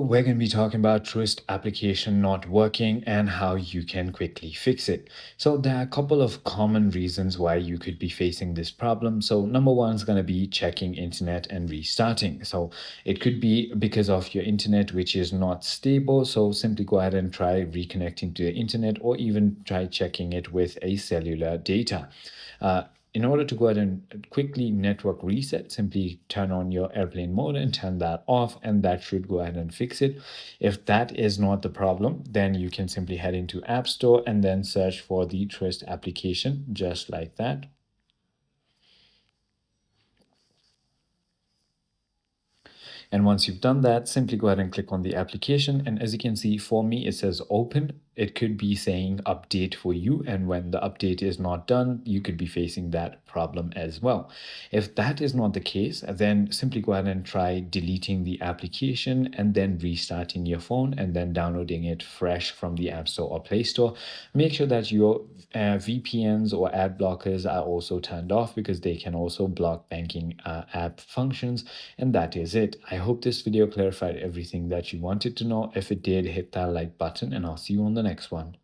we're going to be talking about Truist application not working and how you can quickly fix it. So there are a couple of common reasons why you could be facing this problem. So number one is going to be checking internet and restarting. So it could be because of your internet, which is not stable. So simply go ahead and try reconnecting to the internet or even try checking it with a cellular data. Uh, in order to go ahead and quickly network reset, simply turn on your airplane mode and turn that off, and that should go ahead and fix it. If that is not the problem, then you can simply head into App Store and then search for the Truist application, just like that. And once you've done that, simply go ahead and click on the application. And as you can see, for me, it says open. It could be saying update for you. And when the update is not done, you could be facing that problem as well. If that is not the case, then simply go ahead and try deleting the application and then restarting your phone and then downloading it fresh from the App Store or Play Store. Make sure that your VPNs or ad blockers are also turned off because they can also block banking app functions. And that is it. I hope this video clarified everything that you wanted to know. If it did, hit that like button and I'll see you on the next one.